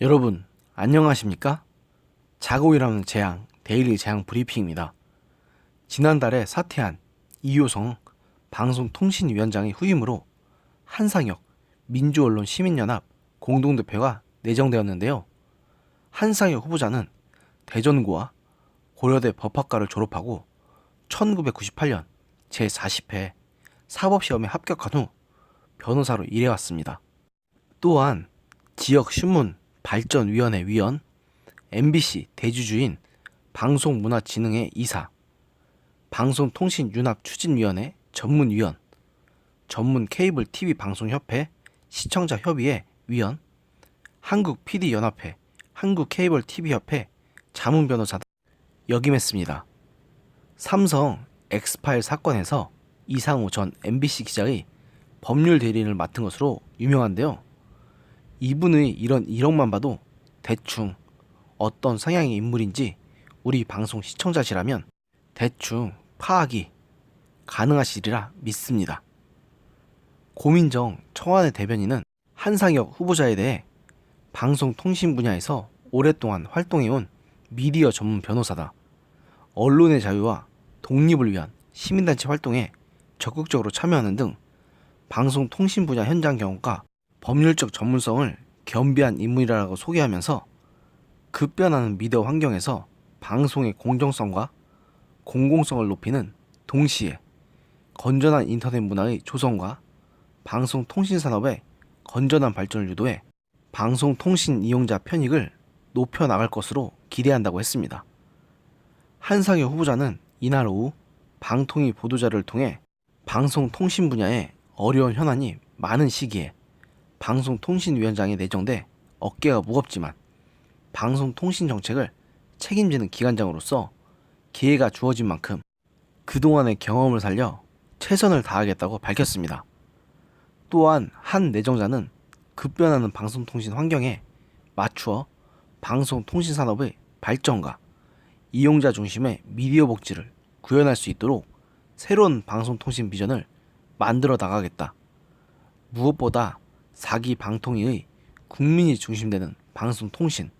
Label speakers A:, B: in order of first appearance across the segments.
A: 여러분, 안녕하십니까? 자고 일어나는 재앙, 데일리 재앙 브리핑입니다. 지난달에 사퇴한 이효성 방송통신위원장의 후임으로 한상혁 민주언론 시민연합 공동대표가 내정되었는데요. 한상혁 후보자는 대전고와 고려대 법학과를 졸업하고 1998년 제40회 사법시험에 합격한 후 변호사로 일해왔습니다. 또한 지역신문 발전위원회 위원, MBC 대주주인 방송문화진흥회 이사, 방송통신융합추진위원회 전문위원, 전문 케이블 TV 방송협회 시청자협의회 위원, 한국PD연합회, 한국케이블TV협회 자문변호사 등 역임했습니다. 삼성 엑스파일 사건에서 이상우 전 MBC 기자의 법률 대리인을 맡은 것으로 유명한데요. 이분의 이런 이력만 봐도 대충 어떤 성향의 인물인지 우리 방송 시청자시라면 대충 파악이 가능하시리라 믿습니다. 고민정 청와대 대변인은 한상혁 후보자에 대해 방송통신 분야에서 오랫동안 활동해온 미디어 전문 변호사다. 언론의 자유와 독립을 위한 시민단체 활동에 적극적으로 참여하는 등 방송통신 분야 현장 경험과 법률적 전문성을 겸비한 인물이라고 소개하면서 급변하는 미디어 환경에서 방송의 공정성과 공공성을 높이는 동시에 건전한 인터넷 문화의 조성과 방송통신산업의 건전한 발전을 유도해 방송통신 이용자 편익을 높여나갈 것으로 기대한다고 했습니다. 한상혁 후보자는 이날 오후 방통위 보도자료를 통해 방송통신 분야의 어려운 현안이 많은 시기에 방송통신위원장에 내정돼 어깨가 무겁지만 방송통신 정책을 책임지는 기관장으로서 기회가 주어진 만큼 그동안의 경험을 살려 최선을 다하겠다고 밝혔습니다. 또한 한 내정자는 급변하는 방송통신 환경에 맞추어 방송통신산업의 발전과 이용자 중심의 미디어 복지를 구현할 수 있도록 새로운 방송통신 비전을 만들어 나가겠다. 무엇보다 4기 방통위의 국민이 중심되는 방송통신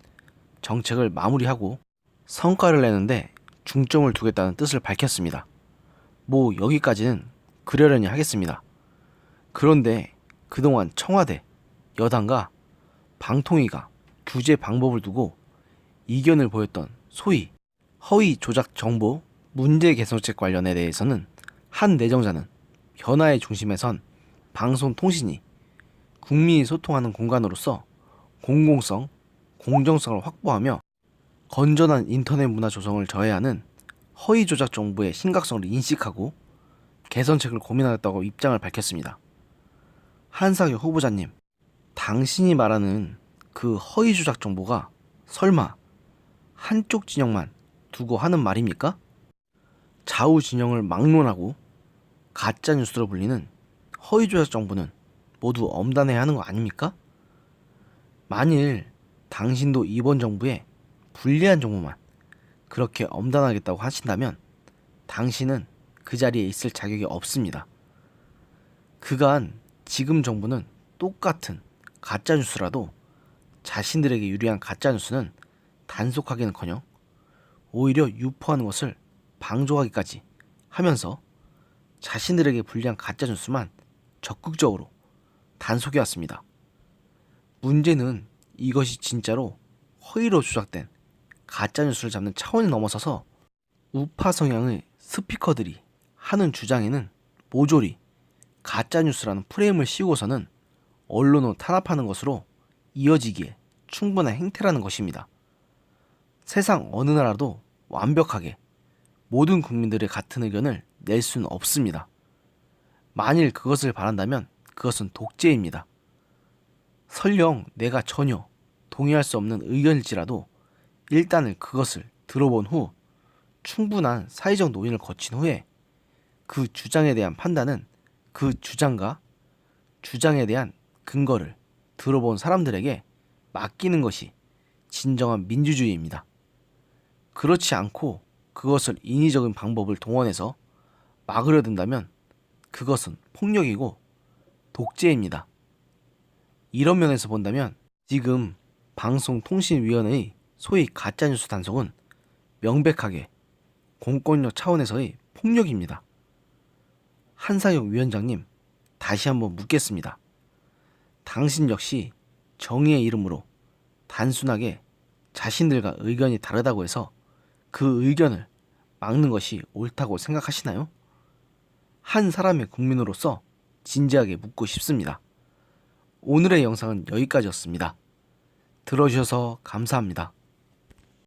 A: 정책을 마무리하고 성과를 내는데 중점을 두겠다는 뜻을 밝혔습니다. 뭐 여기까지는 그러려니 하겠습니다. 그런데 그동안 청와대, 여당과 방통위가 규제 방법을 두고 이견을 보였던 소위 허위 조작 정보 문제 개선책 관련에 대해서는 한 내정자는 변화의 중심에 선 방송통신이 국민이 소통하는 공간으로서 공공성, 공정성을 확보하며 건전한 인터넷 문화 조성을 저해야 하는 허위 조작 정보의 심각성을 인식하고 개선책을 고민하겠다고 입장을 밝혔습니다. 한상혁 후보자님, 당신이 말하는 그 허위 조작 정보가 설마 한쪽 진영만 두고 하는 말입니까? 좌우 진영을 막론하고 가짜 뉴스로 불리는 허위 조작 정보는 모두 엄단해야 하는 거 아닙니까? 만일 당신도 이번 정부에 불리한 정보만 그렇게 엄단하겠다고 하신다면 당신은 그 자리에 있을 자격이 없습니다. 그간 지금 정부는 똑같은 가짜뉴스라도 자신들에게 유리한 가짜뉴스는 단속하기는커녕 오히려 유포하는 것을 방조하기까지 하면서 자신들에게 불리한 가짜뉴스만 적극적으로 단속해왔습니다. 문제는 이것이 진짜로 허위로 조작된 가짜뉴스를 잡는 차원이 넘어서서 우파 성향의 스피커들이 하는 주장에는 모조리 가짜뉴스라는 프레임을 씌우고서는 언론을 탄압하는 것으로 이어지기에 충분한 행태라는 것입니다. 세상 어느 나라도 완벽하게 모든 국민들의 같은 의견을 낼 수는 없습니다. 만일 그것을 바란다면 그것은 독재입니다. 설령 내가 전혀 동의할 수 없는 의견일지라도 일단은 그것을 들어본 후 충분한 사회적 논의를 거친 후에 그 주장에 대한 판단은 그 주장과 주장에 대한 근거를 들어본 사람들에게 맡기는 것이 진정한 민주주의입니다. 그렇지 않고 그것을 인위적인 방법을 동원해서 막으려 든다면 그것은 폭력이고 독재입니다. 이런 면에서 본다면 지금 방송통신위원회의 소위 가짜뉴스 단속은 명백하게 공권력 차원에서의 폭력입니다. 한상혁 위원장님, 다시 한번 묻겠습니다. 당신 역시 정의의 이름으로 단순하게 자신들과 의견이 다르다고 해서 그 의견을 막는 것이 옳다고 생각하시나요? 한 사람의 국민으로서 진지하게 묻고 싶습니다. 오늘의 영상은 여기까지였습니다. 들어주셔서 감사합니다.